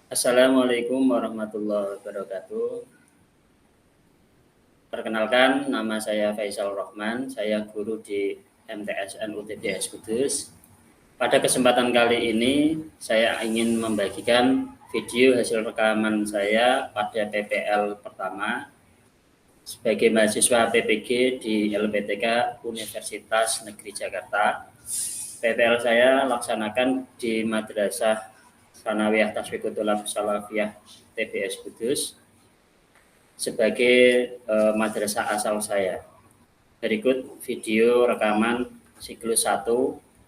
Assalamualaikum warahmatullahi wabarakatuh. Perkenalkan, nama saya Faisal Rahman. Saya guru di MTSN UTBS Kudus. Pada kesempatan kali ini, saya ingin membagikan video hasil rekaman saya pada PPL pertama sebagai mahasiswa PPG di LPTK Universitas Negeri Jakarta. PPL saya laksanakan di Madrasah Sanawiyah Tasfiqut Thulab Salafiyah TBS Kudus sebagai madrasah asal saya. Berikut video rekaman siklus 1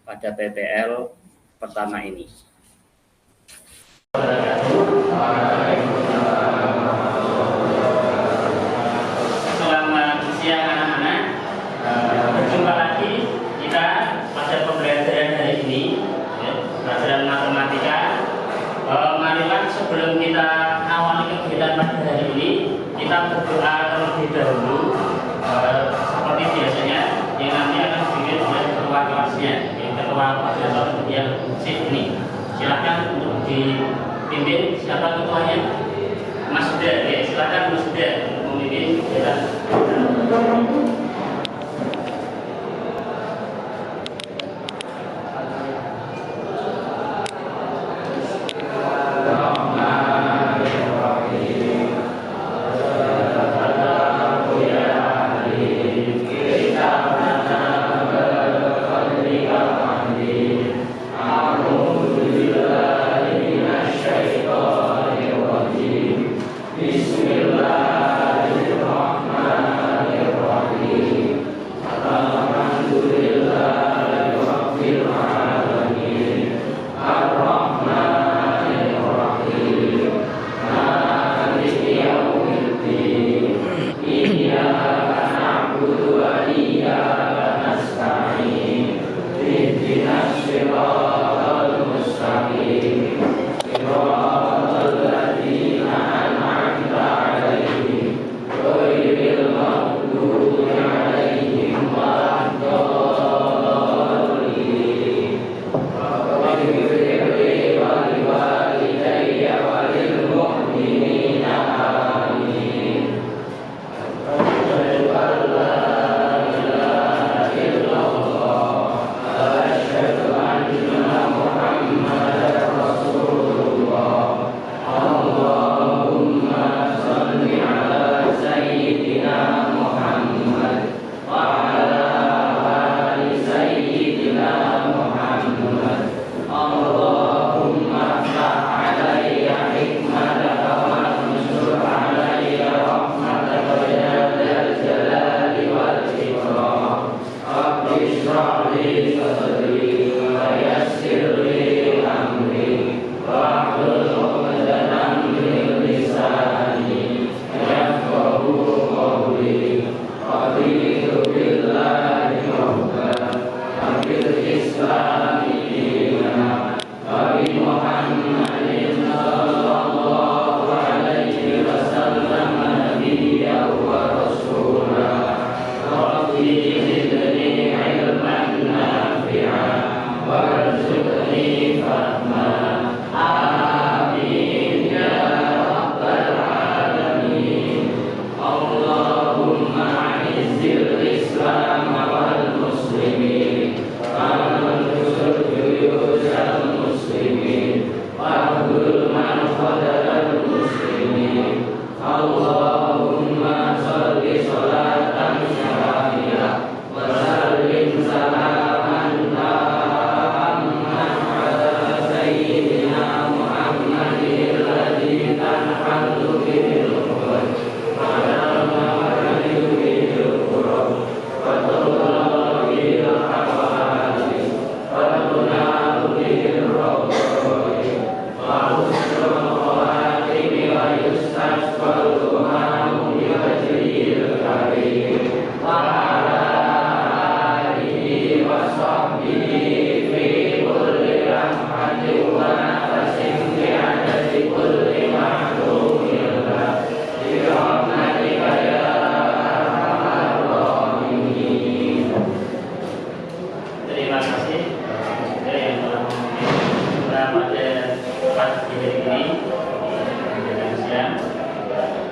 pada PPL pertama ini. Selamat siang anak-anak. Berjumpa lagi kita pada pembelajaran hari ini, pelajaran matematika. Marilah sebelum kita awali kegiatan pada hari ini, kita berdoa terlebih dahulu seperti biasanya yang nanti akan dipimpin oleh ketua kelasnya, ketua Profesor yang ini. Silakan untuk dipimpin. Siapa ketuanya? Mas Huda. Ya, silakan Mas Huda untuk memimpin kegiatan.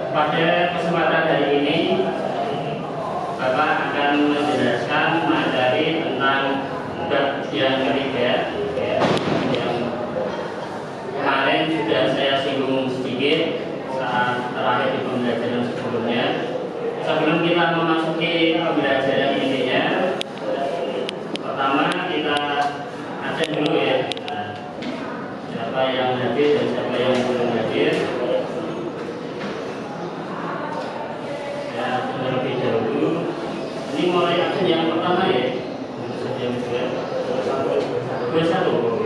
pada kesempatan hari ini Bapak akan menjelaskan materi tentang bab yang ketiga, ya, yang kemarin sudah saya singgung sedikit saat terakhir di pembelajaran sebelumnya. Sebelum kita memasuki pembelajaran intinya, pertama kita absen dulu ya, siapa yang hadir dan siapa yang belum hadir. Ya, terlebih dahulu ini mulai absen yang pertama ya, yang dua satu.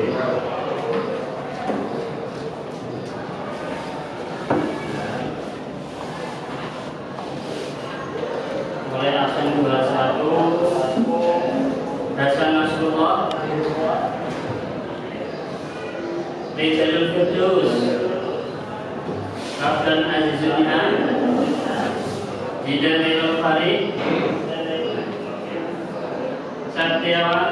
Mulai absen 21 Hasan Nasrullah, Rizalul Firdaus, Abdan Azizul Inam, Jidanil Farid, Satyawan,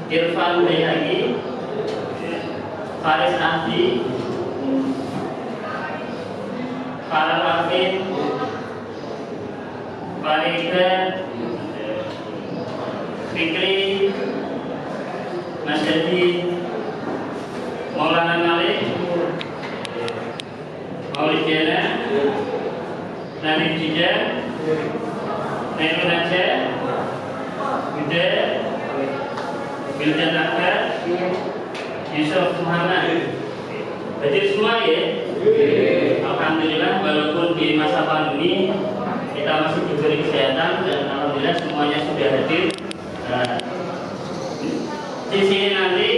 Irfan Bayhaqi, Faris Ahdi, Farah Wafid, Farida, Fikri, Mas Jadi, Maulana Malik, Maulid Jana, Nabi Jida, Nailun Najah, Buddha, Bildan Akbar, Yusuf Muhammad. Jadi semua ya, alhamdulillah walaupun di masa pandemi kita masih diberi kesehatan dan alhamdulillah semuanya sudah hadir. Di sini nanti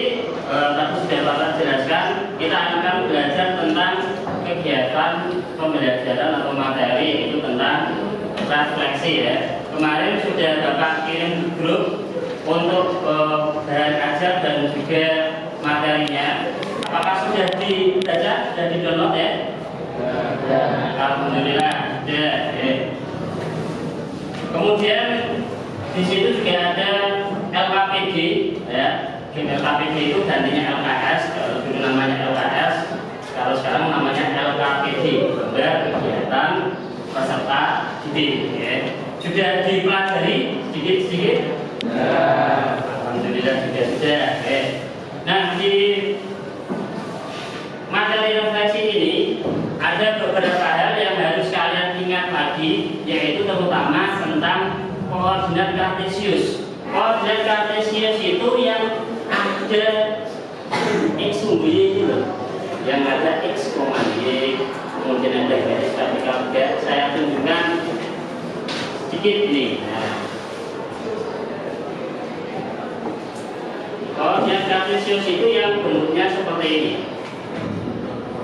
tadi sudah Bapak jelaskan, kita akan belajar tentang kegiatan pembelajaran atau materi itu tentang refleksi ya. Kemarin sudah Bapak kirim grup untuk bahan ajar dan juga materinya. Apakah sudah dibaca, sudah di-download ya? Alhamdulillah, sudah. Ya. Kemudian di situ juga ada LKPD, ya. LKPD itu gantinya LKS, kalau dulu namanya LKS, kalau sekarang namanya LKPD, Lomba Kegiatan Peserta Didik. Ya. Sudah dipelajari sedikit-sedikit? Alhamdulillah sudah. Ya. Nah, di materi refleksi ini ada beberapa hal yang harus kalian ingat lagi, yaitu terutama tentang koordinat kartesius. Koordinat kartesius itu yang ada x y itu, yang ada x, y, kemudian ada garis vertikal. Saya tunjukkan sedikit ini. Nah, koordinat kartesius itu yang bentuknya seperti ini.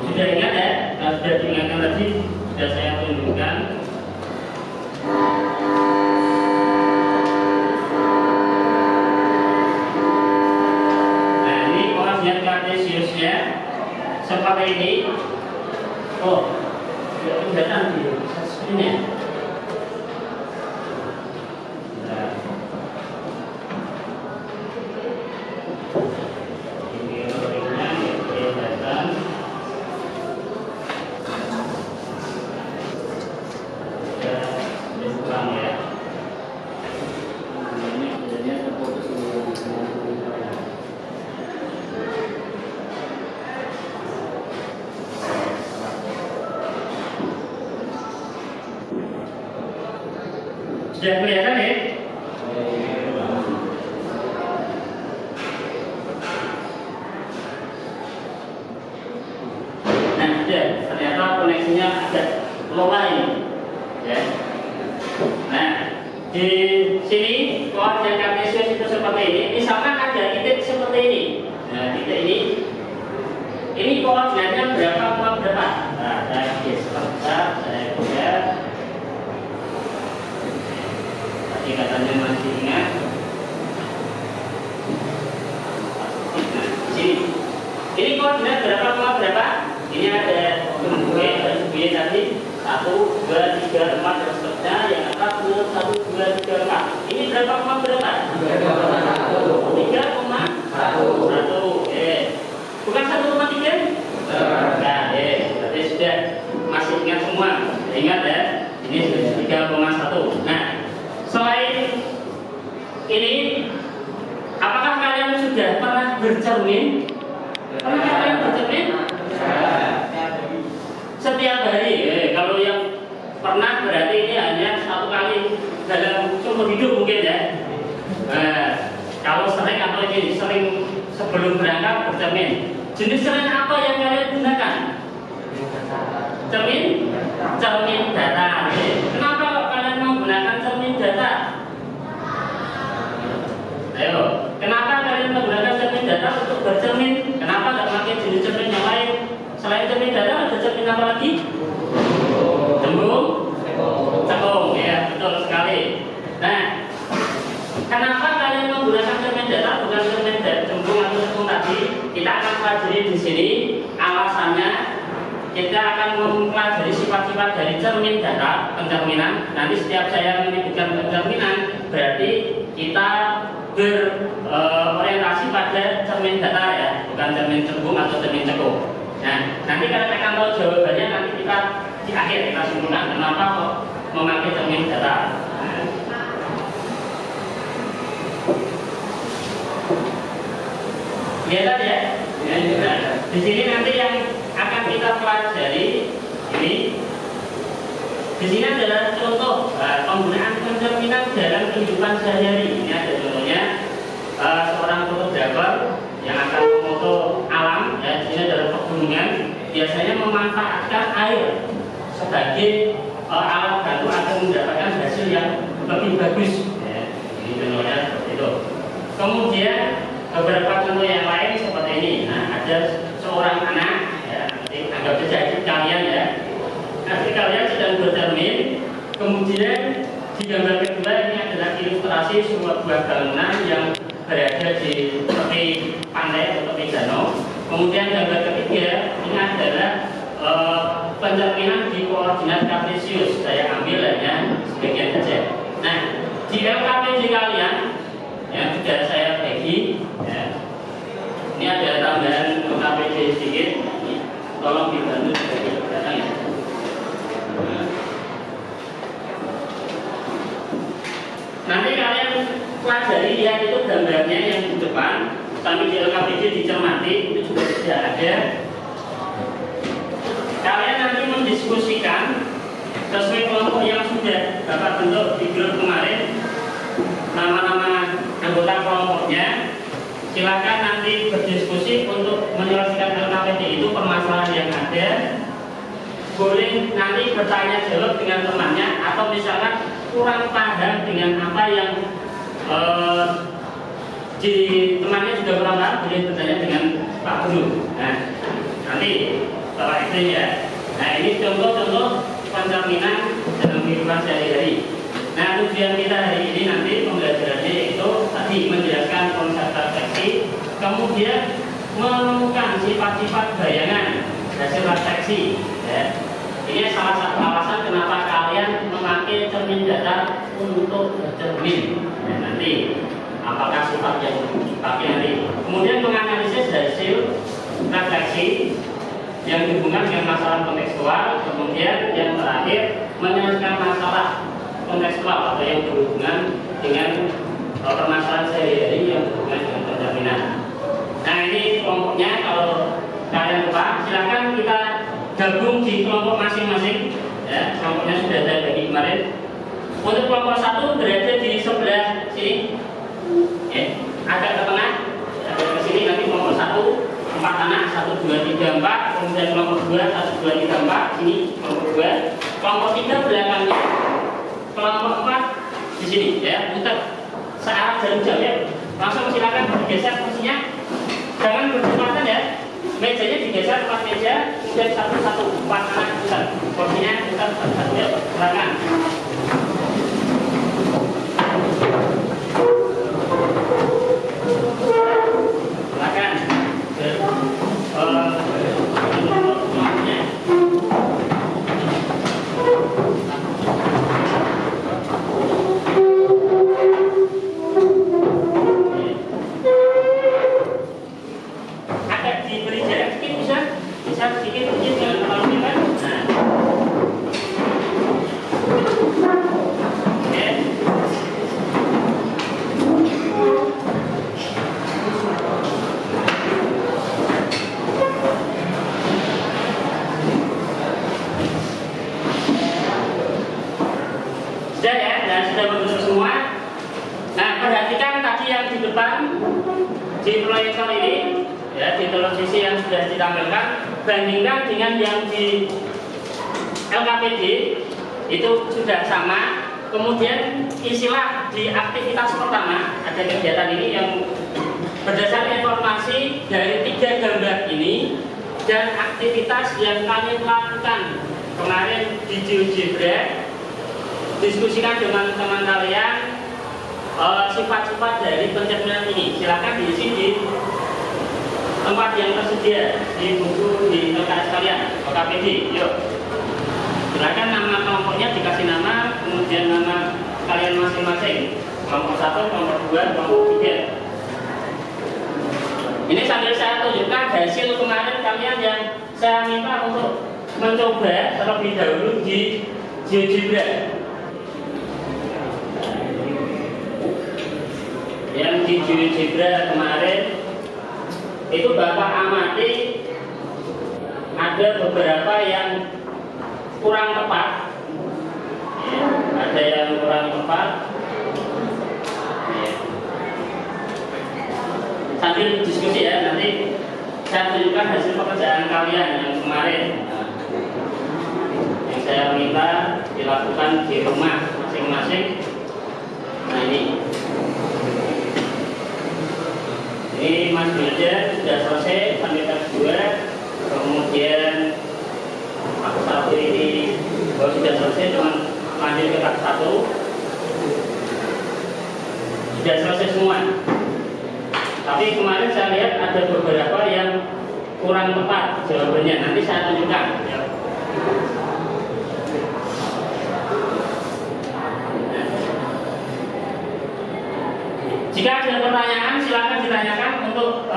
Sudah ingat ya? Kalau sudah diingatkan tadi, sudah saya tunjukkan. Nah, ini koordinat kartesiusnya seperti ini. Oh, tidak kelihatan di screen-nya. Sudah kelihatan ya? Nah, sudah. Ternyata koneksinya agak lemah ini. Ya. Nah, di sini koordinat kartesius itu seperti ini. Misalkan ada titik seperti ini. Nah, titik ini koordinatnya berapa? Nah, saya geser, saya buat. Katanya masih ingat. Nah, sini. Ini koordinat berapa? Ini ada B tadi 1, 2, 3, 4 dan seterusnya. Yang atas 1, 2, 3, 4. Ini berapa? 3,1. 1. apakah kalian sudah pernah bercermin? Pernah kalian bercermin? Setiap hari. Kalau yang pernah berarti ini hanya satu kali dalam seumur hidup mungkin ya. Kalau sering atau ini sering sebelum berangkat bercermin. Jenis cermin apa yang kalian gunakan? Cermin datar. Kenapa kalian menggunakan cermin datar? Ayo, kenapa kalian menggunakan cermin datar untuk bercermin? Kenapa nggak pakai jenis cermin yang lain? Selain cermin datar ada cermin apa lagi? Cekung, ya betul sekali. Nah, kenapa kalian menggunakan cermin datar bukan cermin cembung atau cekung tadi? Kita akan pelajari di sini alasannya. Kita akan mempelajari sifat-sifat dari cermin datar, pencerminan. Nanti setiap saya menyebutkan pencerminan, berarti kita berorientasi pada cermin datar ya, bukan cermin cembung atau cermin cekung. Nah, nanti kalian akan tahu jawabannya. Nanti kita di akhir kita simpulkan kenapa kok memakai cermin datar. Lihat ya. Nah, di sini nanti yang akan kita pelajari ini. Di sini adalah contoh penggunaan pencerminan dalam kehidupan sehari-hari. Ini ada contohnya seorang fotografer yang akan memoto alam. Ya, di sini adalah pegunungan. Biasanya memanfaatkan air sebagai alat bantu agar mendapatkan hasil yang lebih bagus. Ya, ini contohnya itu. Kemudian beberapa contoh yang lain seperti ini. Nah, ada seorang anak, ya, anggap saja kalian ya. Nanti kalian sedang bercermin. Kemudian di gambar kedua ini adalah ilustrasi sebuah bangunan yang berada di tepi pantai atau tepi danau. Kemudian gambar ketiga ini adalah pencerminan di koordinat kartesius. Saya ambil hanya sebagian saja. Nah, di LKPJ kalian yang sudah saya bagi, ya, ini ada tambahan LKPJ sedikit. Tolong dibantu sebagai datang ya. Nanti kalian pelajari lihat itu gambarnya yang di depan. Sampai di LKPJ dicermati itu juga sudah ada. Kalian nanti mendiskusikan sesuai kelompok yang sudah Bapak bentuk di grup kemarin, nama-nama anggota kelompoknya. Silakan nanti berdiskusi untuk menyelesaikan LKPJ itu permasalahan yang ada. Boleh nanti bertanya jawab dengan temannya, atau misalkan kurang paham dengan apa yang di temannya juga kurang paham, boleh bertanya dengan Pak Guru. Nah, nanti Bapak Ekstrim ya. Nah, ini contoh-contoh pencerminan dalam kehidupan sehari-hari. Nah, tujuan kita hari ini nanti pembelajarannya yaitu tadi menjelaskan konsep refleksi, kemudian menemukan sifat-sifat bayangan hasil refleksi. Ya. Ini salah satu alasan kenapa kalian memakai cermin datar untuk bercermin. Nah, nanti apakah sifat yang dipakai nanti. Kemudian menganalisis hasil refleksi yang dihubungkan dengan masalah kontekstual. Kemudian yang terakhir menyelesaikan masalah kontekstual atau yang berhubungan dengan permasalahan sehari-hari yang berhubungan dengan pencerminan. Nah, ini kelompoknya. Kalau kalian lupa, silakan kita gabung di kelompok masing-masing. Ya, kelompoknya sudah saya bagi kemarin. Untuk kelompok satu berada di sebelah sini. Ya, agak ke tengah, agak ke sini. Nanti kelompok satu 4 anak, 1, 2, 3, 4. Kemudian kelompok 2, 1, 2, 3, 4. Sini kelompok 2. Kelompok 3 belakangnya. Kelompok 4 di sini. Ya, putar searah jarum jam ya. Langsung silakan bergeser kursinya. Jangan berdekatan ya. Mejanya digeser 4 meja, kemudian satu-satu 4 anak putar. Kursinya putar satu-satu ya. Silakan. Silakan. Agak diberi jarak sedikit, bisa sedikit jangan terlalu dekat. Nah. depan di proyektor ini, ya, di televisi yang sudah ditampilkan, bandingkan dengan yang di LKPD itu sudah sama. Kemudian istilah di aktivitas pertama ada kegiatan ini yang berdasarkan informasi dari 3 gambar ini dan aktivitas yang kami lakukan kemarin di GeoGebra, diskusikan dengan teman kalian sifat-sifat dari pencerminan ini. Silakan diisi di tempat yang tersedia di buku di LKS kalian, OKPD. Yuk, silakan nama kelompoknya dikasih nama, kemudian nama kalian masing-masing, kelompok 1, kelompok 2, kelompok 3. Ini sambil saya tunjukkan hasil kemarin kalian yang saya minta untuk mencoba terlebih dahulu di GeoGebra. Yang di GeoGebra kemarin itu Bapak amati ada beberapa yang kurang tepat, ya, ada yang kurang tepat, ya. Sambil diskusi ya, nanti saya tunjukkan hasil pekerjaan kalian yang kemarin, yang saya minta dilakukan di rumah masing-masing. Nah ini Mas Bilja sudah selesai sampai tab 2, kemudian aku satu ini sudah selesai, cuma lanjut ke tab 1, sudah selesai semua. Tapi kemarin saya lihat ada beberapa yang kurang tepat jawabannya, nanti saya tunjukkan ya. Jika ada pertanyaan silakan ditanyakan. Untuk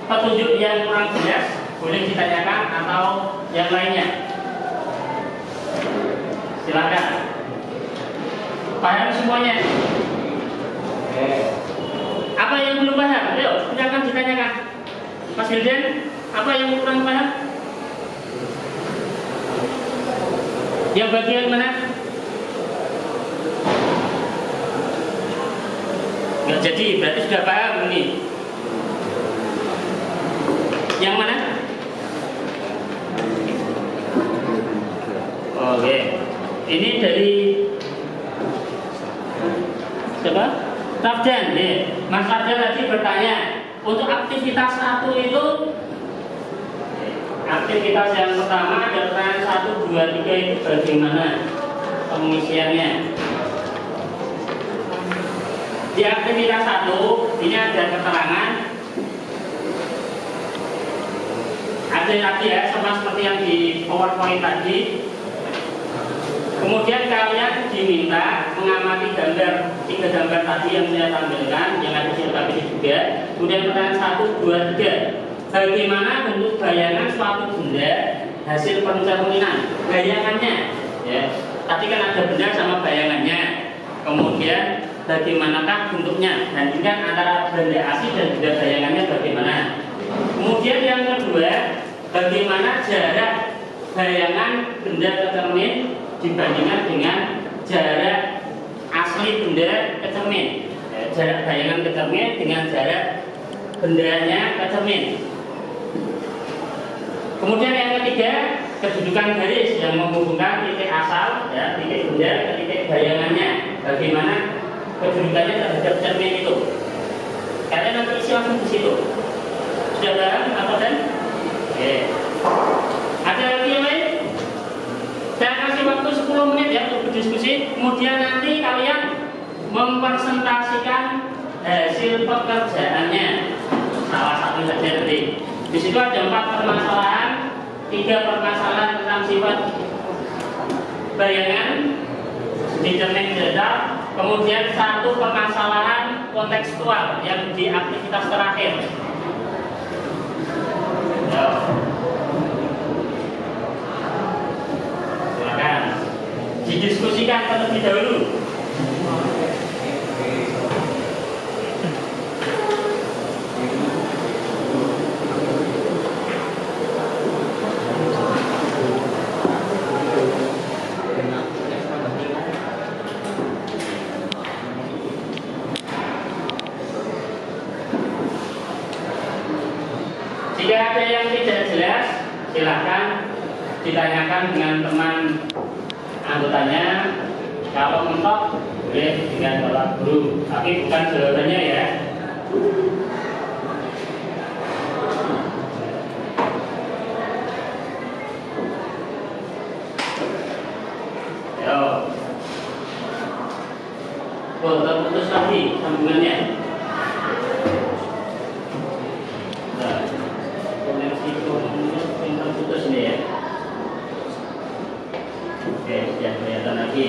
petunjuk yang kurang jelas boleh ditanyakan atau yang lainnya. Silakan. Paham semuanya? Apa yang belum paham? Ayo, silakan ditanyakan. Mas Hilden, apa yang kurang paham? Yang bagian mana? Nggak jadi, berarti sudah paham ini. Yang mana? Oke, ini dari siapa? Sarjan, ya. Mas Sarjan tadi bertanya, untuk aktivitas 1 itu, aktivitas yang pertama ada pertanyaan 1, 2, 3 itu bagaimana pengisiannya? Di aktivitas 1 ini ada keterangan, ada tadi ya, sama seperti yang di PowerPoint tadi. Kemudian kalian diminta mengamati gambar 3 gambar tadi yang saya tampilkan, yang ada di LKPD juga. Kemudian pertanyaan 1, 2, 3, bagaimana bentuk bayangan suatu benda hasil pencerminan? Bayangannya, ya. Tadi kan ada benda sama bayangannya. Kemudian bagaimanakah bentuknya? Bandingkan antara benda asli dan benda bayangannya bagaimana? Kemudian yang kedua, bagaimana jarak bayangan benda kecermin dibandingkan dengan jarak asli benda kecermin, jarak bayangan kecermin dengan jarak bendanya kecermin. Kemudian yang ketiga, kedudukan garis yang menghubungkan titik asal, ya, titik benda ke titik bayangannya, bagaimana kedudukannya terhadap cermin itu. Kalian nanti isi langsung di situ. Sudah paham atau dan? Oke. Ada lagi yang lain? Saya kasih waktu 10 menit ya untuk berdiskusi. Kemudian nanti kalian mempresentasikan hasil pekerjaannya. Salah satu saja nanti. Di situ ada 4 permasalahan, 3 permasalahan tentang sifat bayangan di cermin datar, kemudian 1 permasalahan kontekstual yang di aktivitas terakhir. Ya. Silakan didiskusikan terlebih dahulu. Jika ada yang tidak jelas, silakan ditanyakan dengan teman anggotanya. Kalau mentok, boleh dengan bapak guru, tapi bukan jawabannya ya. Yo, oh, terputus lagi sambungannya. Nah, koneksi terputus nih ya. Oke, sudah kelihatan lagi.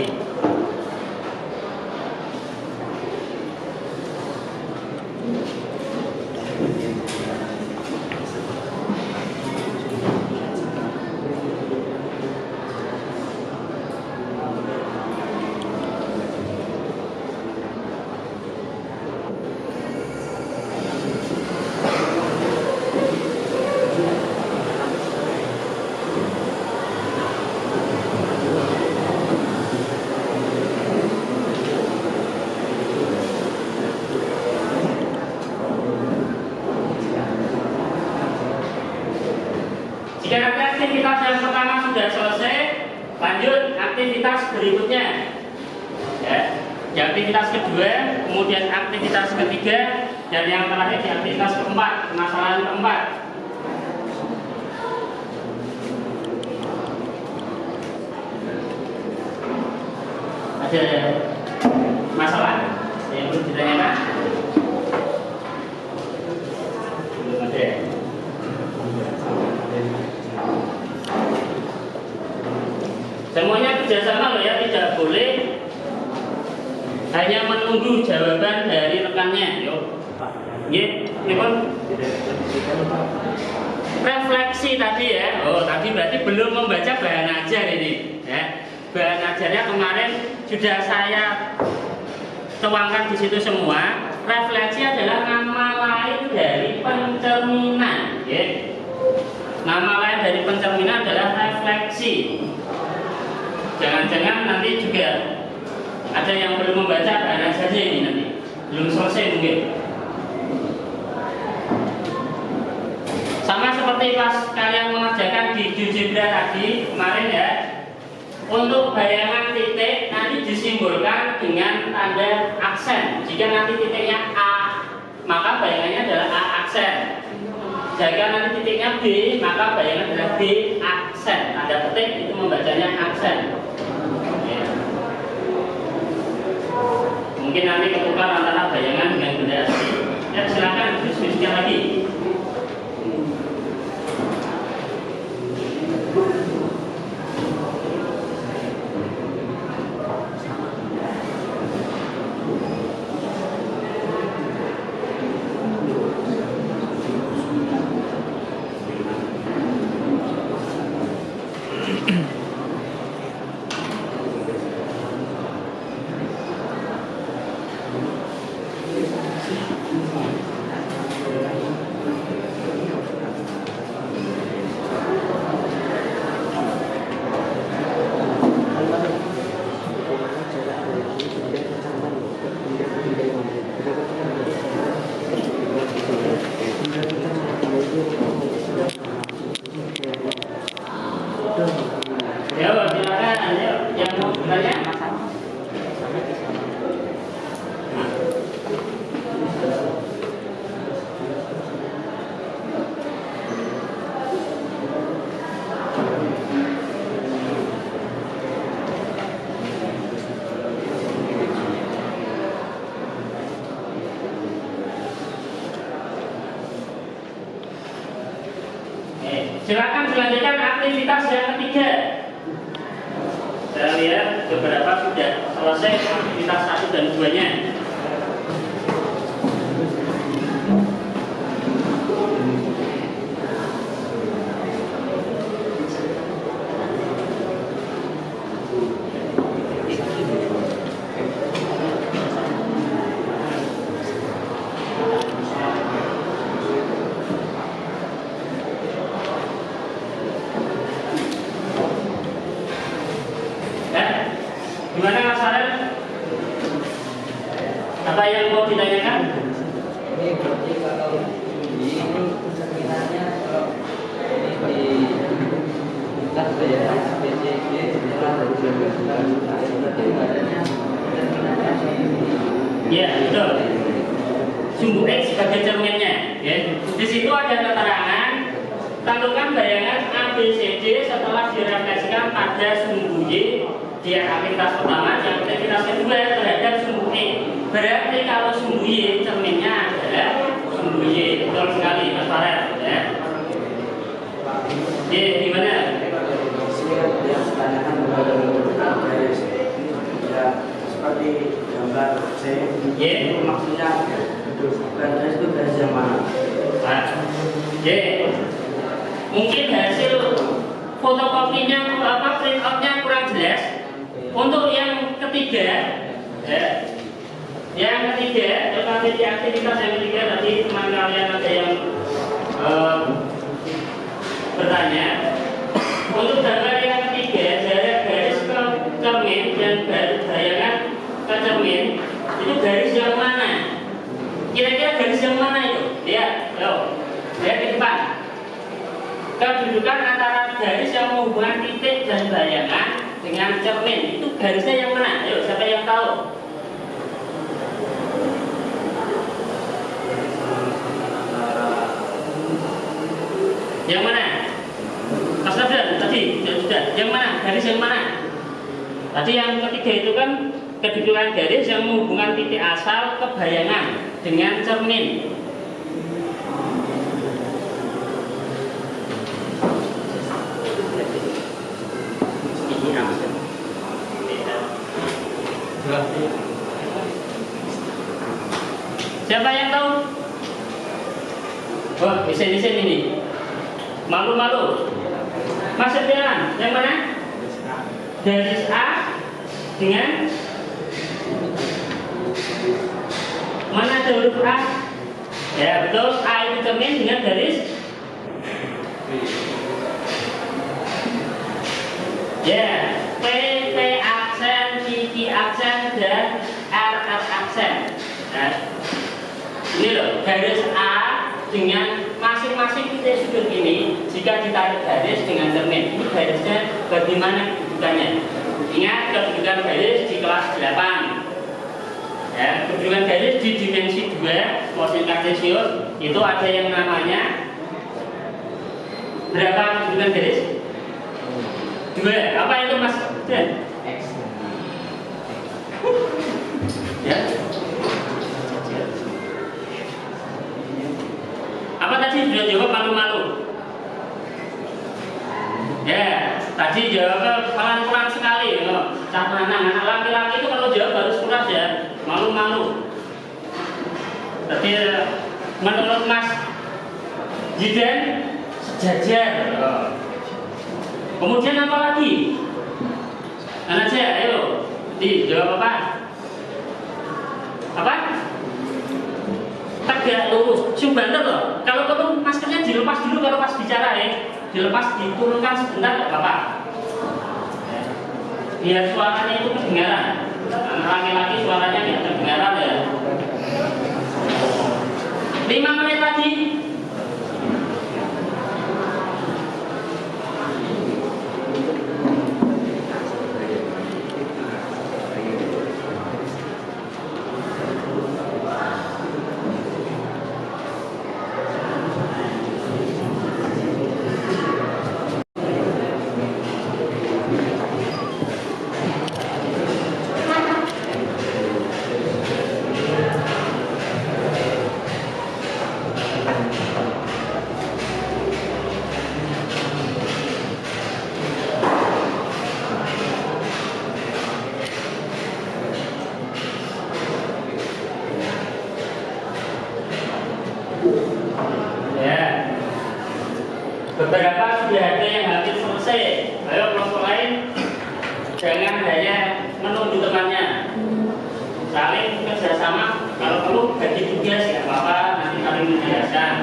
Jika aktivitas yang pertama sudah selesai, lanjut aktivitas berikutnya. Ya, di aktivitas kedua, kemudian aktivitas ketiga, dan yang terakhir di aktivitas keempat, permasalahan keempat. Ada masalah yang perlu ditanyakan? Belum ada. Semuanya kerjasama loh ya, tidak boleh hanya menunggu jawaban dari rekannya. Yuk, ini pun refleksi tadi ya. Oh, tadi berarti belum membaca bahan ajar ini. Ya, bahan ajarnya kemarin sudah saya tuangkan di situ semua. Refleksi adalah nama lain dari pencerminan. Ya. Nama lain dari pencerminan adalah refleksi. Jangan-jangan nanti juga ada yang belum membaca bahan saja ini nanti belum selesai mungkin. Sama seperti pas kalian mengerjakan di GeoGebra tadi kemarin ya, untuk bayangan titik nanti disimbolkan dengan tanda aksen. Jika nanti titiknya A, maka bayangannya adalah A aksen. Jika nanti titiknya B, maka bayangan adalah B aksen. Tanda petik itu membacanya aksen. Mungkin nanti ketukar antara bayangan dengan benda asli. Ya, silakan diskusikan lagi. Ya, silakan. Ayo, yang mau bertanya. Silakan dilanjutkan aktivitas yang ketiga. Saya lihat beberapa sudah selesai aktivitas 1 dan 2-nya. Gimana Mas Farel? sumbu X sebagai cerminnya. Ya. Di situ ada keterangan tentukan bayangan ABCD setelah direfleksikan pada sumbu Y di aktivitas pertama dan aktivitas kedua terhadap sumbu E. Berarti kalau sumbu Y cerminnya adalah sumbu Y. Betul sekali Mas Farel. Ya. Y gimana? Yang ditanyakan garis ya seperti gambar C. Y Maksudnya bukan garis itu garis yang mana? Y. Mungkin hasil fotokopinya print outnya kurang jelas. Untuk yang ketiga, ya, yang ketiga, nanti di aktivitas yang ketiga tadi teman kalian ada yang bertanya. Untuk gambar yang ketiga, jarak garis ke cermin dan bayangan ke cermin itu garis yang mana? Kira-kira garis yang mana itu? Lihat, lihat di depan. Kedudukan antara garis yang menghubungkan titik dan bayangan dengan cermin itu garisnya yang mana? Ayo, siapa yang tahu? Yang mana? Mas Nabdan tadi sudah. Yang mana? Garis yang mana? Tadi yang ketiga itu kan kedudukan garis yang menghubungkan titik asal ke bayangan dengan cermin. Siapa yang tahu? Wah, bisa ini. Malu-malu. Mas Firman, yang mana? Garis A dengan mana ada huruf A? Ya betul, A itu cermin dengan garis ya P aksen, Q aksen dan R aksen. Nah, ini loh garis A dengan masing-masing titik sudut ini jika ditarik garis dengan cermin ini garisnya bagaimana kedudukannya. Ingat kedudukan garis di kelas 8 ya, kedudukan garis di dimensi 2 motion kartesius itu ada yang namanya berapa kedudukan garis? 2. Apa itu Mas Dan? X ya. Apa tadi sudah jawab malu-malu? Ya, tadi jawabnya pelan-pelan sekali. Anak laki-laki itu kalau jawab harus keras ya, malu-malu. Tapi menurut Mas Jidan sejajar. Kemudian apa lagi? Anak saya, ayo, dijawab apa? Apa? Tegak lurus, banter loh. Kalau perlu maskernya dilepas dulu kalau pas bicara ya, dilepas diturunkan sebentar nggak apa-apa. Biar suaranya itu kedengaran. Anak laki-laki suaranya nggak kedengaran ya. 5 menit lagi. Beberapa sudah ada yang hampir selesai. Ayo kelompok lain jangan hanya menunggu temannya, saling kerjasama. Kalau perlu bagi tugas ya apa-apa, nanti saling menjelaskan.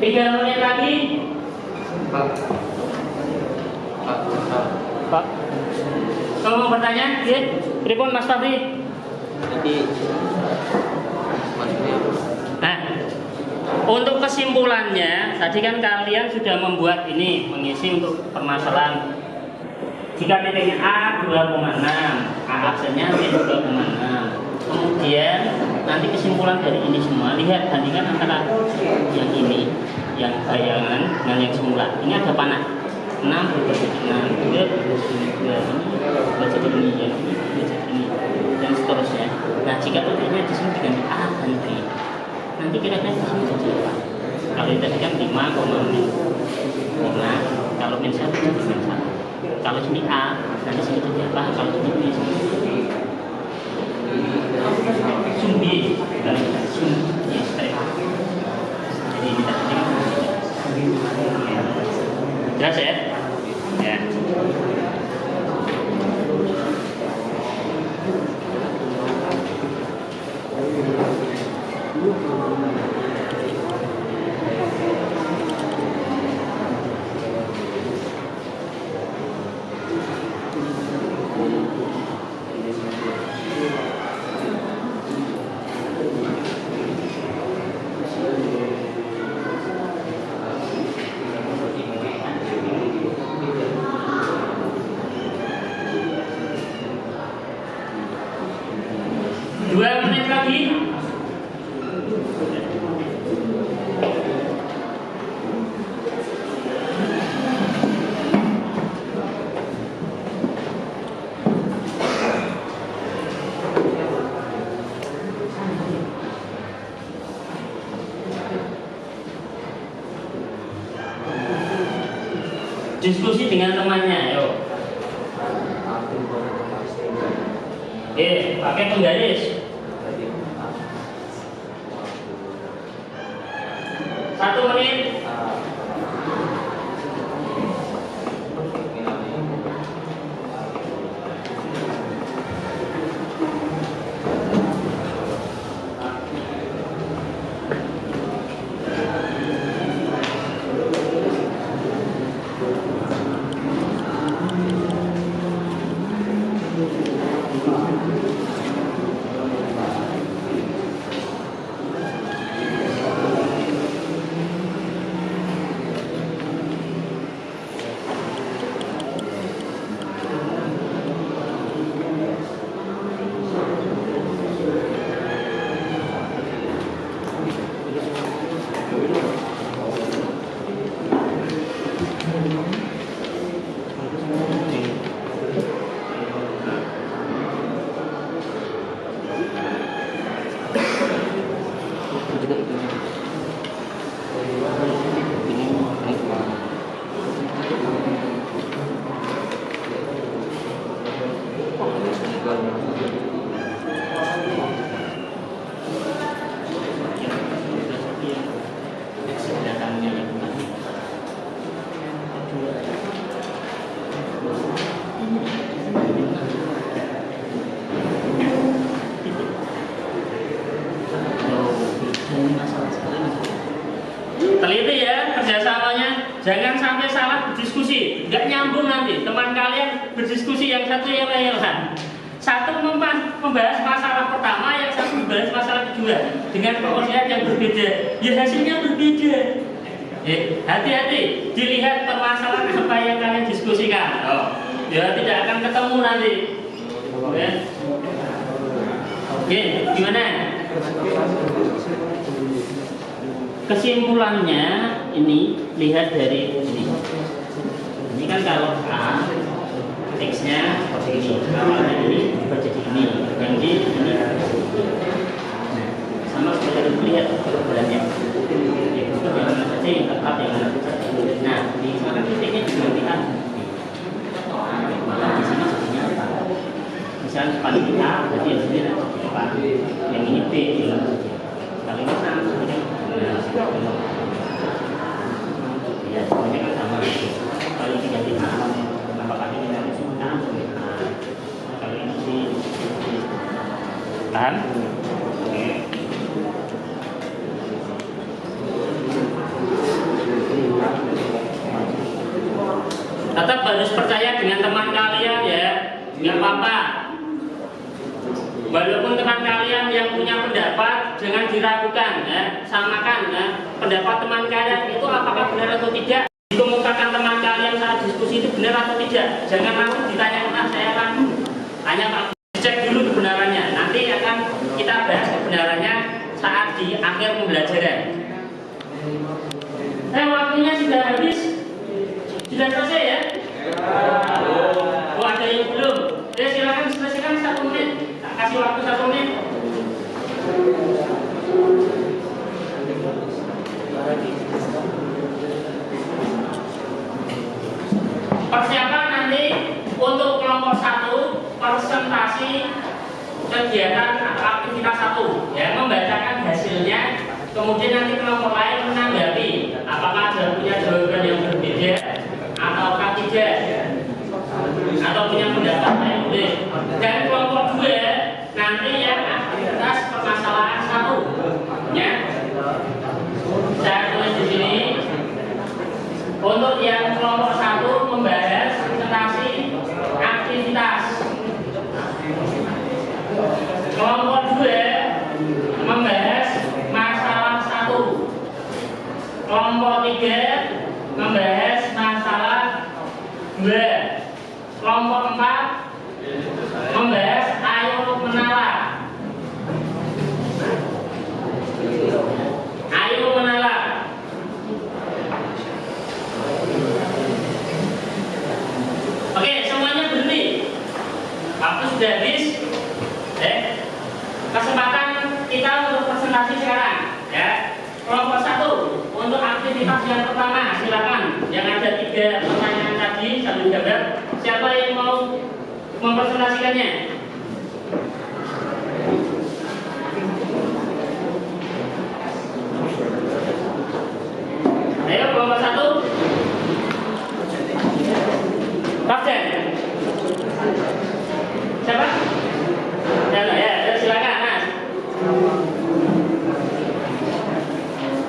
3 menit lagi. Pak. Kalau mau bertanya, ya, pripun Mas Fadli? Jadi Nah, untuk kesimpulannya, tadi kan kalian sudah membuat ini, mengisi untuk permasalahan. Jika titiknya A 2,6, A aksennya B 2,6. Kemudian nanti kesimpulan dari ini semua, lihat bandingkan antara yang ini, yang bayangan dengan yang semula. Ini ada panah 6 berubah jadi 6, 2 berubah jadi ini, yang ini berubah jadi ini, dan seterusnya. Nah, jika titiknya di sini diganti A dan B, nanti kira-kira di sini jadi apa? Kalau tadi kan 5,5, kalau min 1 jadi min 1. Kalau sini A, nanti sini jadi apa? Kalau sini B, sini jadi sumbi, sumbi, jadi ini tadi jelas ya? Ya. Diskusi dengan temannya, yuk. Pakai penggaris. 1 menit. Teliti ya kerjasamanya, jangan sampai salah berdiskusi, nggak nyambung nanti. Teman kalian berdiskusi yang satu yang lain. Satu membahas masalah pertama, yang satu membahas masalah kedua dengan koordinat yang berbeda. Ya hasilnya berbeda. Hati-hati, dilihat permasalahan apa yang kalian diskusikan. Ya tidak akan ketemu nanti. Oke, gimana? Kesimpulannya ini lihat dari ini. Ini kan kalau A X-nya seperti ini, awalnya ini berubah jadi ini, yang D ini. Nah, sama seperti itu lihat perubahannya. Itu yang mana saja yang tepat, yang mana saja. Nah, di sana titiknya diganti A. Malah di sini jadinya apa? Misalnya paling A, berarti yang sini apa? Yang ini B, kalau ini sama seperti ya, semuanya kan sama. Kalau ini ganti A, kenapa kali ini ganti A? Kalau ini sih tahan. Oke. jangan diragukan, ya. Samakan ya. Pendapat teman kalian itu apakah benar atau tidak. Dikemukakan teman kalian saat diskusi itu benar atau tidak. Jangan langsung ditanyakan, saya akan hanya Pak, cek dulu kebenarannya. Nanti akan kita bahas kebenarannya saat di akhir pembelajaran. Waktunya sudah habis, sudah selesai ya. Oh, ada yang belum? Ya silakan selesaikan 1 menit. Tak kasih waktu 1 menit. Persiapan nanti untuk kelompok 1 presentasi kegiatan atau aktivitas 1 ya, membacakan hasilnya, kemudian nanti kelompok lain menanggapi apakah ada punya jawaban yang berbeda ataukah tidak, atau punya pendapat yang boleh. Dan kelompok 2 nanti yang aktivitas permasalahan 1 ya. Saya tulis di sini untuk yang kelompok 1 membahas presentasi aktivitas. Kelompok 2 membahas masalah 1. Kelompok 3 membahas masalah 2. Kelompok 4 membahas ayo menala. Ayo menala. Oke, semuanya berhenti. Waktu sudah habis. Kesempatan kita untuk presentasi sekarang ya. Kelompok 1 untuk aktivitas yang pertama silakan. Yang ada 3 pertanyaan tadi sambil jawab. Siapa yang mau mempresentasikannya? Ayo kelompok 1. Kapten. Siapa? Ya, silakan Mas.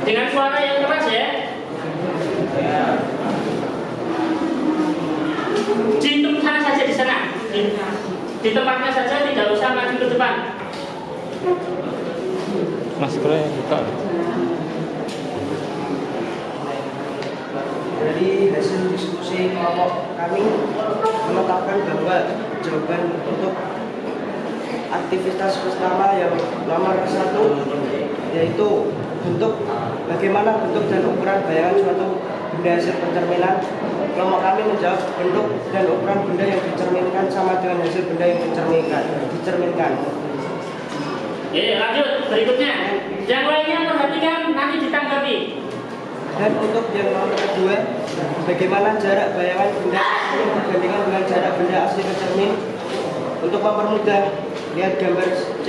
Dengan suara yang keras ya. Di sana saja, di sana. Di tempatnya saja, tidak usah maju ke depan. Maskernya buka. Dari hasil diskusi kelompok kami menetapkan bahwa jawaban untuk aktivitas pertama yang nomor 1 yaitu bagaimana bentuk dan ukuran bayangan suatu benda hasil pencerminan. Kelompok kami menjawab bentuk dan ukuran benda yang dicerminkan sama dengan hasil benda yang dicerminkan. Lanjut berikutnya. Yang lainnya perhatikan, nanti ditanggapi. Dan untuk yang nomor 2, bagaimana jarak bayangan benda dibandingkan dengan jarak benda asli pencermin. Untuk mempermudah, lihat gambar C.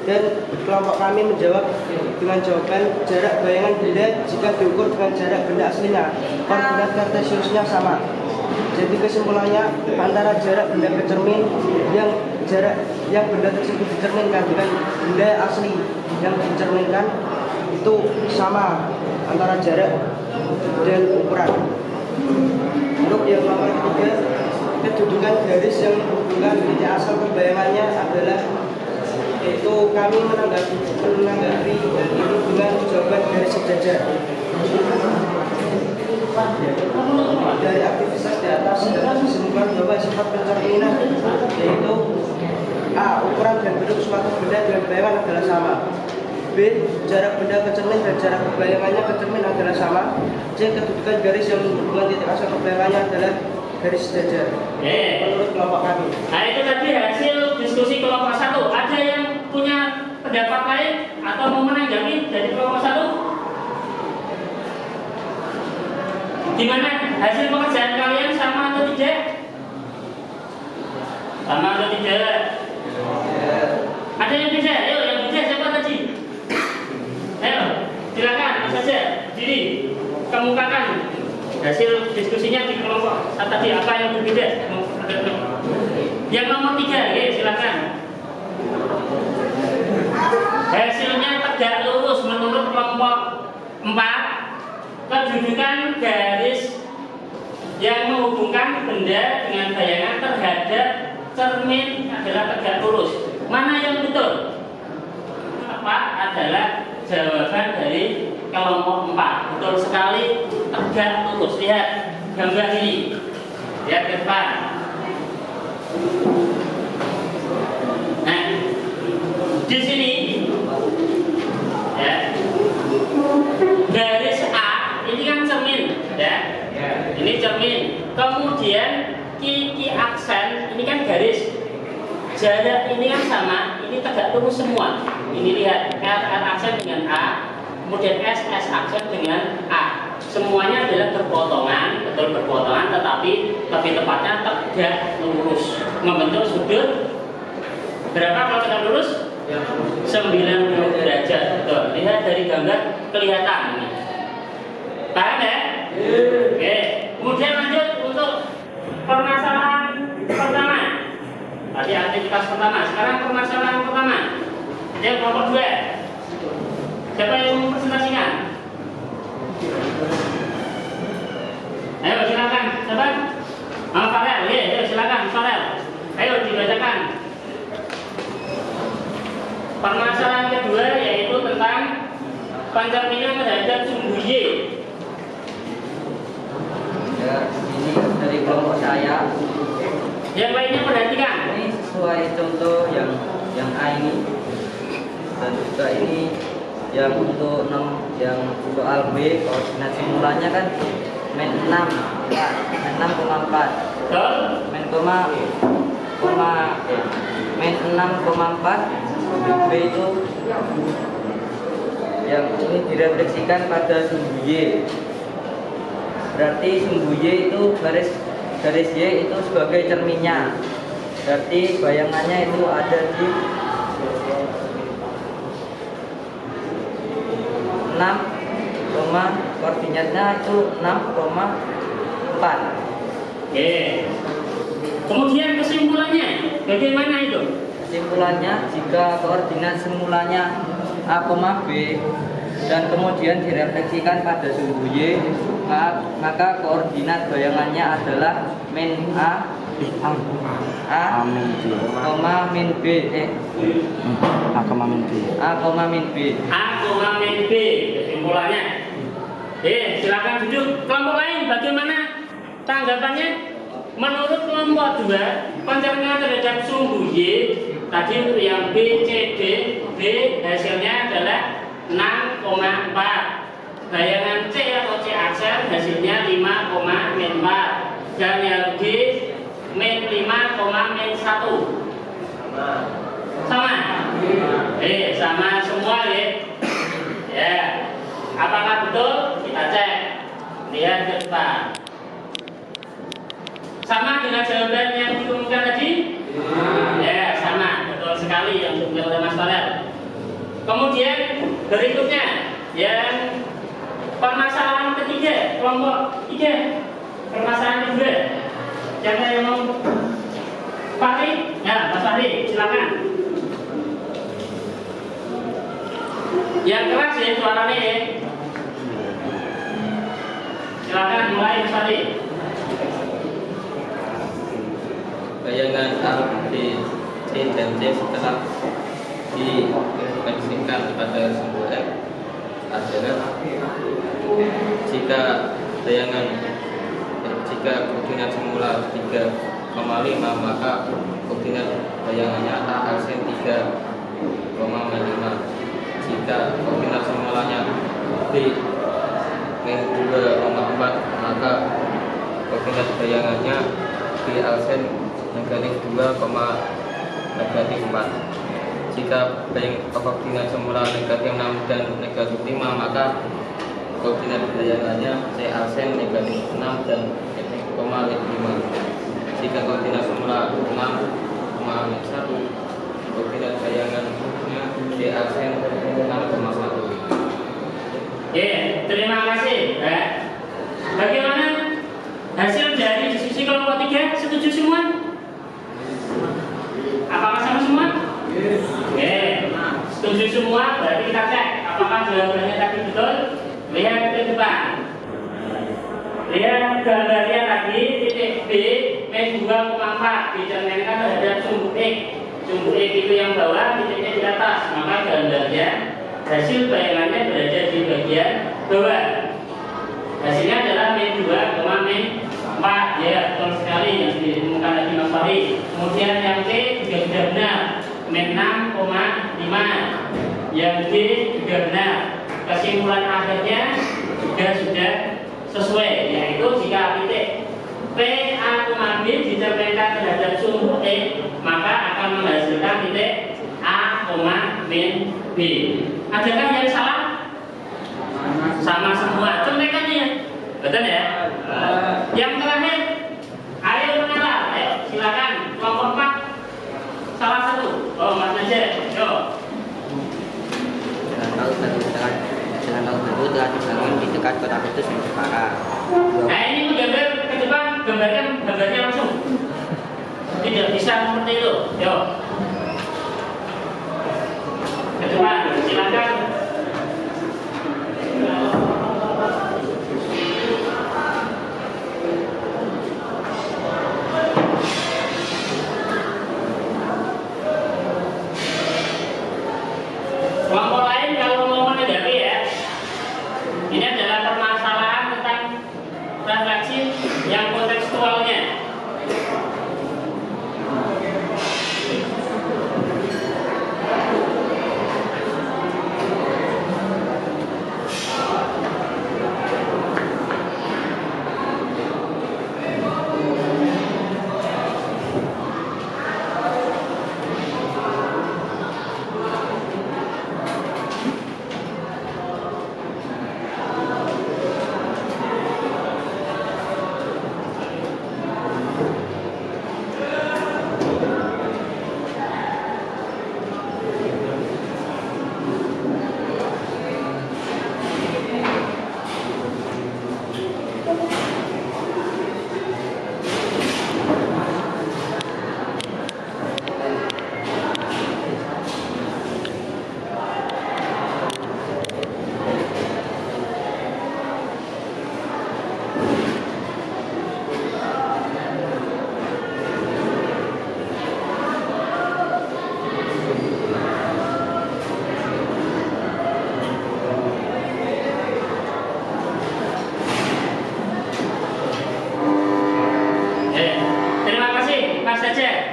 Dan kelompok kami menjawab dengan jawaban jarak bayangan benda jika diukur dengan jarak benda aslinya, koordinat kartesiusnya sama. Jadi kesimpulannya antara jarak benda pencermin yang benda tersebut dicerminkan dengan benda asli yang dicerminkan itu sama antara jarak dan ukuran. Untuk yang nomor 3, kedudukan garis yang menghubungkan titik asal pembayangannya adalah, yaitu kami menanggapi ini dengan jawaban garis sejajar. Dari aktivitas di atas dapat disimpulkan bahwa sifat pencerminan yaitu A. Ukuran dan bentuk suatu benda dengan bayangan adalah sama. B. Jarak benda ke cermin dan jarak bayangannya ke cermin adalah sama. C. Kedudukan garis yang menghubungkan titik asal pembayangannya adalah garis sejajar. Menurut kelompok kami. Nah itu tadi hasil diskusi kelompok 1. Ada yang punya pendapat lain atau mau menanggapi dari kelompok 1? Gimana hasil pekerjaan kalian, sama atau tidak? Sama atau tidak? Ada yang beda? Ayo, yang beda siapa tadi? Ayo, silakan saja diri kemukakan hasil diskusinya di kelompok tadi, apa yang berbeda? Yang nomor 3, ya silakan. Hasilnya tegak lurus menurut kelompok 4. Kedudukan garis yang menghubungkan benda dengan bayangan terhadap cermin adalah tegak lurus. Mana yang betul? tepat adalah jawaban dari kelompok 4. Betul sekali, tegak lurus. Lihat gambar ini. Lihat ke depan. Nah, di sini ya, garis A ini kan cermin, ya. Ini cermin. Kemudian kiki aksen ini kan garis. Jarak ini kan sama, ini tegak lurus semua. Ini lihat R aksen dengan A, kemudian S aksen dengan A. Semuanya adalah berpotongan, betul berpotongan, tetapi lebih tepatnya tegak lurus, membentuk sudut berapa kalau tegak lurus? 90 derajat. Betul. Lihat dari gambar kelihatan ini. Paham ya? Oke. Kemudian lanjut untuk permasalahan pertama. Tadi aktivitas pertama, sekarang permasalahan pertama. Yang kelompok 2. Siapa yang mempresentasikan? Ayo silakan, siapa? Farel, ya, ayo silakan Farel. Ayo dibacakan. Permasalahan kedua yaitu tentang pencerminan terhadap sumbu Y. Ya, ini dari kelompok saya. Yang lainnya perhatikan. Ini sesuai contoh yang A ini, dan juga ini yang untuk yang soal B koordinat simulanya kan min 6, min 6,4, Betul? min min 6,4 B itu yang ini direfleksikan pada sumbu Y. Berarti sumbu Y itu garis Y itu sebagai cerminnya. Berarti bayangannya itu ada di 6, koordinatnya itu 6,4. Oke. Kemudian kesimpulannya bagaimana itu? Kesimpulannya, jika koordinat semulanya A, B dan kemudian direfleksikan pada sumbu Y, maka koordinat bayangannya adalah min A, min B, min B. Kesimpulannya. Silakan duduk. Kelompok lain bagaimana tanggapannya? Menurut kelompok 2, pencerminan terhadap sumbu Y tadi untuk yang B, C, D, B hasilnya adalah 6,4. Bayangan C atau C aksen hasilnya 5,4. Dan yang G min 5,1. Sama? Sama semua ya. Ya. Apakah betul? Kita cek. Lihat ke depan. Sama dengan jawaban yang diumumkan tadi? Ya, sama. Betul sekali yang diumumkan oleh Mas Farel. Kemudian berikutnya yang permasalahan ketiga, kelompok 3. Permasalahan kedua. Siapa yang mau? Fahri? Ya, Mas Fahri, silakan. Yang keras ya suaranya ya. Silakan mulai Mas Fahri. Bayangan A, B, C, dan C setelah direfleksikan pada sumbu F adalah jika koordinat semula 3,5 maka koordinat bayangannya A aksen 3,5. Jika koordinat semulanya B min 2,4 maka koordinat bayangannya B aksen negatif 2,4. Jika koordinat semula negatif 6 dan negatif 5 maka koordinat bayangannya C aksen negatif 6 dan 0,5. Jika koordinat semula 6,1 koordinat bayangannya C aksen 6,1. Terima kasih. Bagaimana hasil dari diskusi kelompok 3? Setuju semua? Apakah sama semua? Setuju semua, berarti kita cek apakah jawabannya tadi betul. Lihat ke depan. Lihat gambarnya tadi, titik B min 2,4 dicerminkan terhadap sumbu X. sumbu X itu yang bawah, titiknya di atas, maka gambarnya hasil bayangannya berada di bagian bawah. Hasilnya adalah min 2, min 4, ya betul sekali yang ditemukan lagi Mas Fahri. Kemudian yang C juga sudah benar, min 6,5. Yang D juga benar. Kesimpulan akhirnya juga sudah sesuai, yaitu jika titik P, A, B dicerminkan terhadap sumbu E, maka akan menghasilkan titik A, min B. Adakah yang salah? Sama semua. Contekannya, betul ya? Yang terakhir, ayo mengalah. Ayo, silakan. Kelompok 4, salah satu. Oh, Mas Najib, yo. Jalan Laut Biru telah dibangun di dekat kota Kudus dan Jepara. Nah, ini menggambar ke depan, gambarnya langsung. Tidak bisa seperti itu. Yo. Ke depan, silakan. Kelompok lain kalau mau menanggapi ya, ini adalah permasalahan tentang refleksi yang kontekstualnya.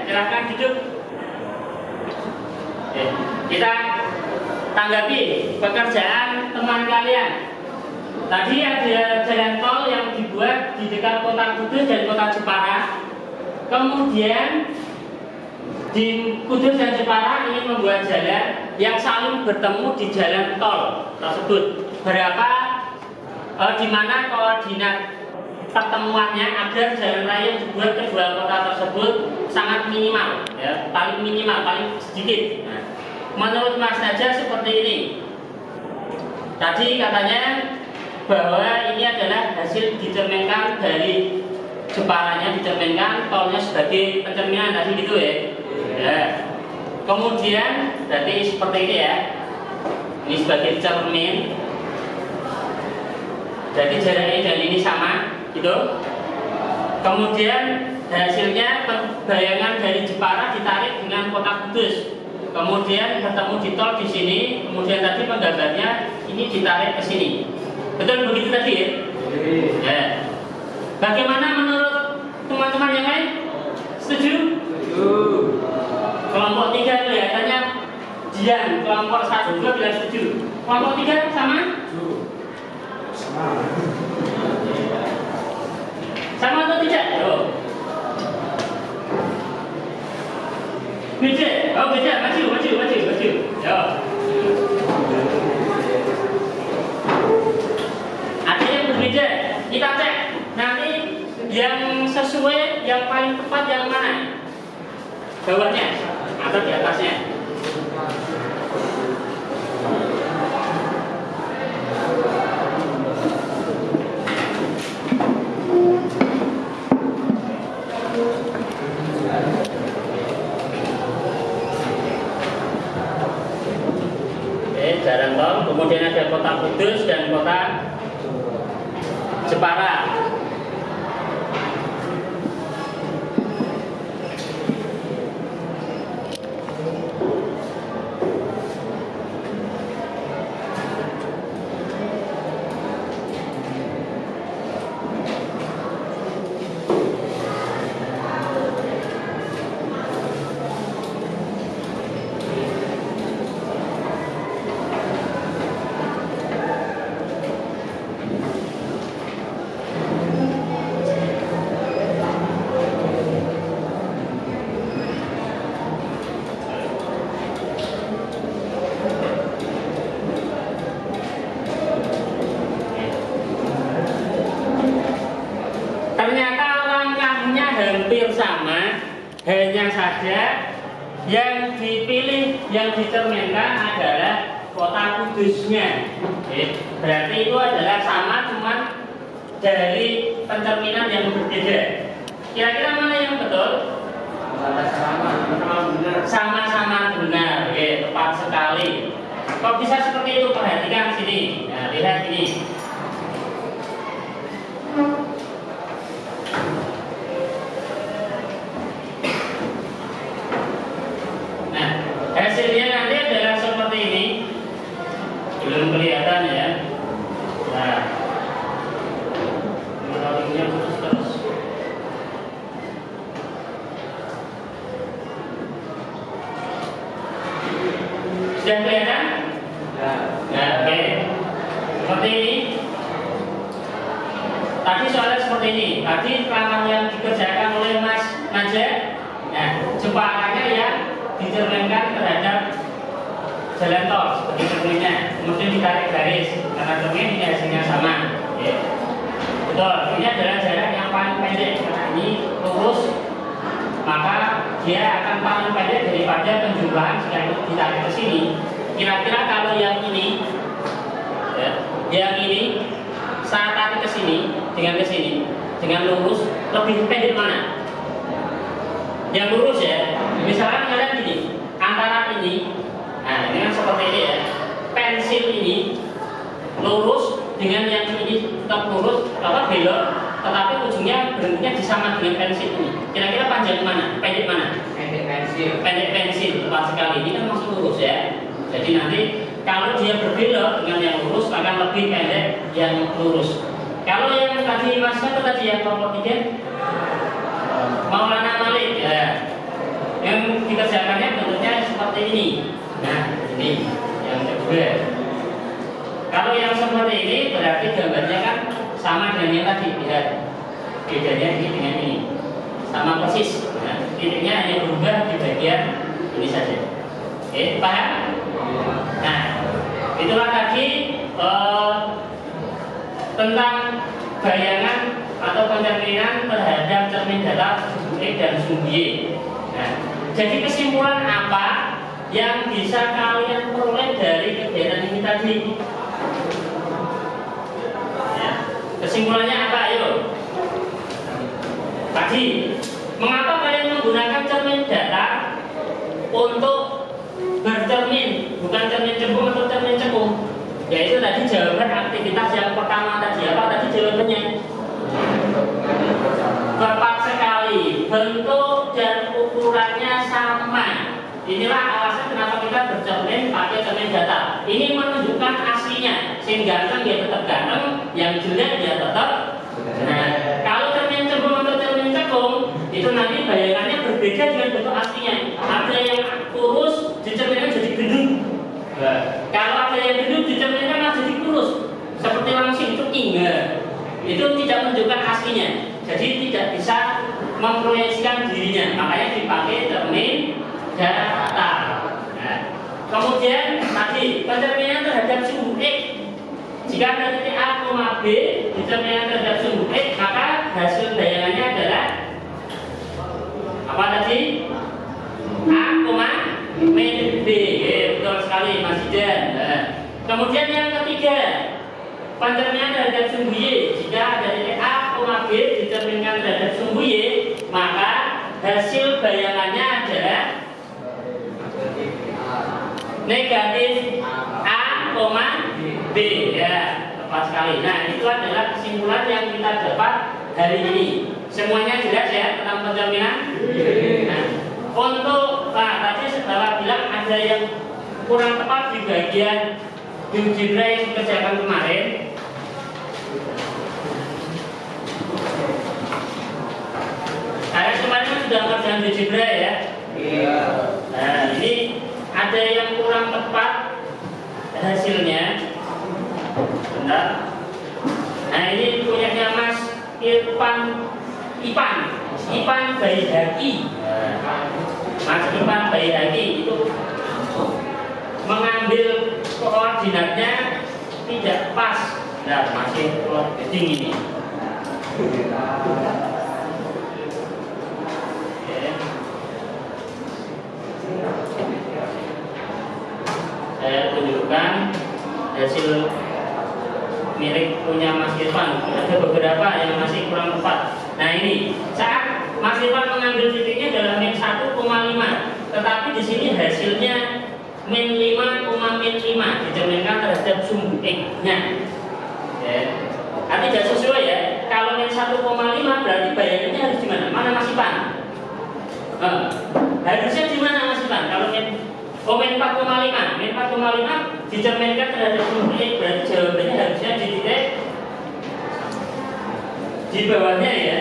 Silahkan duduk. Kita tanggapi pekerjaan teman kalian. Tadi ada jalan tol yang dibuat di dekat kota Kudus dan kota Jepara. Kemudian di Kudus dan Jepara ingin membuat jalan yang saling bertemu di jalan tol tersebut. Di mana koordinat pertemuannya agar jalan raya yang dibuat kedua kota tersebut sangat minimal, ya, paling minimal, paling sedikit. Nah, menurut Mas Najah seperti ini. Tadi katanya bahwa ini adalah hasil dicerminkan dari Jeparanya, dicerminkan tolnya sebagai pencerminan tadi gitu ya. Ya. Kemudian berarti seperti ini ya. Ini sebagai cermin. Jadi jarak ini dan ini sama, gitu. Kemudian hasilnya bayangan dari Jepara ditarik dengan kota Kudus. Kemudian ketemu di tol di sini. Kemudian tadi penggambarnya ini ditarik ke sini. Betul begitu tadi ya? Ya. Bagaimana menurut teman-teman yang lain? Setuju? Setuju. Kelompok 3 kelihatannya diam. Kelompok 1, 2 bilang setuju. Kelompok 3 sama? Sama atau tidak? Oh. Beda? Oh beda, maju. Yo. Ada yang berbeda. Kita cek. Nanti yang sesuai, yang paling tepat yang mana? Bawahnya atau di atasnya? Jalan tol, kemudian ada kota Kudus dan kota Jepara. sama, hanya saja yang dipilih, yang dicerminkan adalah kota kudusnya. Berarti itu adalah sama, cuman dari pencerminan yang berbeda. Kira-kira mana yang betul? Sama-sama benar. Oke, tepat sekali. Kok bisa seperti itu? Perhatikan sini. Nah, lihat ini. Nah, hasilnya nanti adalah seperti ini. Belum kelihatan ya. Nah, ini putus terus. Sudah kelihatan? Nah, oke. Seperti ini. Tadi soalnya seperti ini. Tadi langkah yang dikerjakan oleh Mas Najib. Nah, jembatannya yang dicerminkan terhadap jalan tol seperti cerminnya. Kemudian ditarik garis karena cermin ini hasilnya sama. Ya. Betul. Ini adalah jarak yang paling pendek karena ini lurus. Maka dia akan paling pendek daripada penjumlahan jika itu ditarik ke sini. Kira-kira kalau yang ini, ya, yang ini saat tarik ke sini dengan lurus lebih pendek mana? Yang lurus ya. Misalkan kalian gini, antara ini, nah ini kan seperti ini ya. Pensil ini lurus dengan yang ini tetap lurus, belok, tetapi ujungnya berhentinya disama dengan pensil ini. Kira-kira panjang mana? Pendek mana? Pendek pensil. Pendek pensil, tepat sekali. Ini kan masih lurus ya. Jadi nanti kalau dia berbelok dengan yang lurus akan lebih pendek yang lurus. Kalau yang tadi Mas Kata tadi yang kelompok 3 Maulana Malik ya. Yang dikerjakannya bentuknya seperti ini. Nah, ini yang kedua. Kalau yang seperti ini berarti gambarnya kan sama dengan yang tadi. Lihat bedanya ini dengan ini. Sama persis. Nah, titiknya hanya berubah di bagian ini saja. Oke, paham? Nah, itulah tadi tentang bayangan atau pencerminan terhadap cermin data sumbu X dan sumbu Y. Nah, jadi kesimpulan apa yang bisa kalian peroleh dari kegiatan ini tadi? Ya, kesimpulannya apa? Ayo. Tadi, mengapa kalian menggunakan cermin data untuk bercermin, bukan cermin cembung atau cermin cekung? Yaitu tadi jawaban aktivitas yang pertama tadi. Apa tadi jawabannya? Tepat sekali, bentuk dan ukurannya sama. Inilah alasan kenapa kita bercermin pakai cermin data. Ini menunjukkan aslinya. Yang ganteng dia tetap ganteng, yang jelek dia tetap. Nah, kalau cermin cembung atau cermin cekung, itu nanti bayangannya berbeda dengan bentuk aslinya. Ada yang kurus, dicerminkan jadi gendut. Kalau ada yang gendut, dicerminkan jadi kurus. Seperti langsing itu ingat. Itu tidak menunjukkan aslinya. Jadi tidak bisa memproyeksikan dirinya. Makanya dipakai cermin data. Nah, kemudian tadi pencerminan terhadap sumbu X. Jika ada titik A, B dicerminkan terhadap sumbu X, maka hasil bayangannya adalah apa tadi? A, B. Betul sekali Mas Ijan. Nah, kemudian yang ketiga, pencerminan terhadap sumbu Y. Jika ada titik A, B dicerminkan terhadap sumbu Y, maka hasil bayangannya adalah negatif A, B. Ya, tepat sekali. Nah, itu adalah kesimpulan yang kita dapat hari ini. Semuanya jelas ya tentang pencerminan? Nah, untuk tadi setelah bilang ada yang kurang tepat di bagian GeoGebra yang dikerjakan kemarin. Saya kemarin sudah mengerjakan GeoGebra ya. Iya. Nah, ini ada yang kurang tepat hasilnya. Bentar. Nah, ini punyanya Mas Ipan Baihaqi. Mas Ipan Baihaqi itu mengambil koordinatnya tidak pas. Nah, masih heading ini. saya tunjukkan hasil milik punya Mas Irfan. Ada beberapa yang masih kurang tepat. Nah ini saat Mas Irfan mengambil titiknya dalam min 1,5, tetapi di sini hasilnya min 5,5 dicerminkan terhadap sumbu X-nya. Ya. Tidak sesuai ya. Kalau min 1,5 berarti bayangannya harus di mana? Mana Mas Irfan? Harusnya di mana Mas Irfan? Kalau min 4,5, min 4,5 dicerminkan terhadap sumbu X, berarti jawabannya harusnya di titik di bawahnya ya.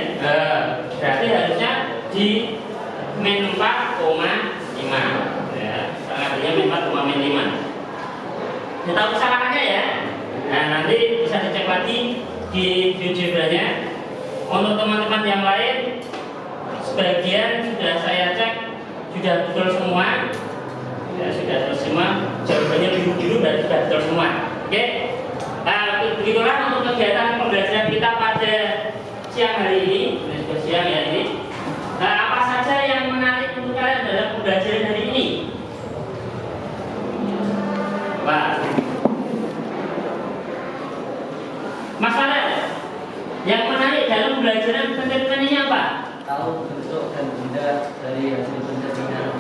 Berarti harusnya di min 4,5 ya. Artinya min 4,5. Kita usahakannya ya. Nah nanti bisa dicek lagi di GeoGebra-nya. Untuk teman-teman yang lain, sebagian sudah saya cek sudah betul semua. Ya, sudah betul semua. Jawabannya biru-biru dan sudah betul semua. Oke. Begitulah untuk kegiatan pembelajaran kita pada siang hari ini. Siang ya ini. Apa saja yang menarik untuk kalian dalam pembelajaran hari ini? Wah. Mas Farel, yang menarik dalam pembelajaran pencerminan ini apa? Tahu bentuk dan benda dari hasil pencerminan.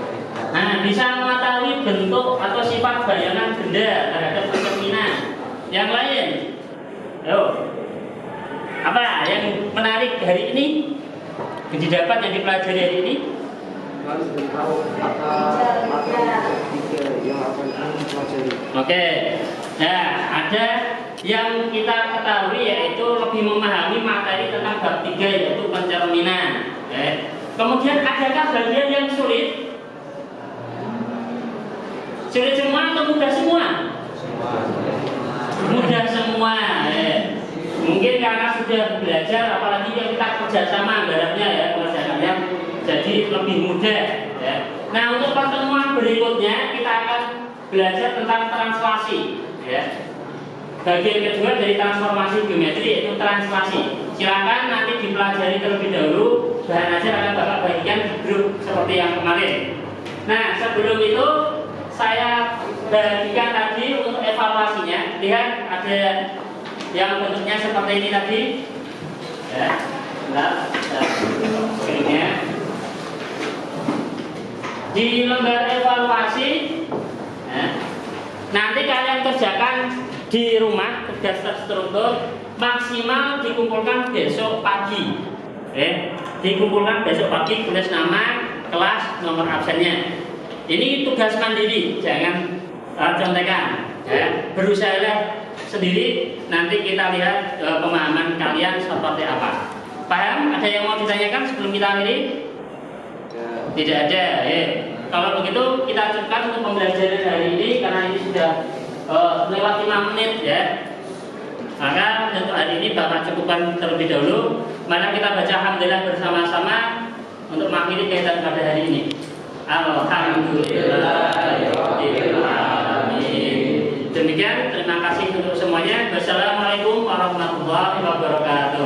Nah, bisa mengetahui bentuk atau sifat bayangan benda terhadap pencerminan. Yang lain, yo, apa yang menarik hari ini? Yang didapat yang dipelajari hari ini? tahu apa tiga yang akan dipelajari. Oke. Nah, ada yang kita ketahui yaitu lebih memahami materi tentang bab 3 yaitu pencerminan. Kemudian adakah bagian yang sulit? Sulit semua atau mudah semua? Mudah semua. Mungkin karena sudah belajar, apalagi yang kita kerjasama garapnya ya, pengerjaannya jadi lebih mudah. Ya. Nah untuk pertemuan berikutnya kita akan belajar tentang translasi. Ya. Bagian kedua dari transformasi geometri yaitu translasi. Silakan nanti dipelajari terlebih dahulu. Bahan ajar akan Bapak bagikan di grup seperti yang kemarin. Nah sebelum itu saya bagikan tadi untuk evaluasinya. Lihat ada yang bentuknya seperti ini tadi. Ya, bentar, sebelumnya di lembar evaluasi. Ya, nanti kalian kerjakan di rumah tugas terstruktur maksimal dikumpulkan besok pagi. Dikumpulkan besok pagi, tulis nama, kelas, nomor absennya. Ini tugas mandiri, jangan contekan. Ya. Berusahalah sendiri, nanti kita lihat pemahaman kalian seperti apa. Paham? Ada yang mau ditanyakan sebelum kita akhiri? Tidak ada. Kalau begitu kita cukupkan untuk pembelajaran hari ini karena ini sudah lewat 5 menit ya. Maka untuk hari ini Bapak cukupkan terlebih dahulu. Mari kita baca alhamdulillah bersama-sama untuk mengakhiri kegiatan pada hari ini. Alhamdulillahirrahmanirrahim. Demikian, terima kasih untuk semuanya. Wassalamualaikum warahmatullahi wabarakatuh.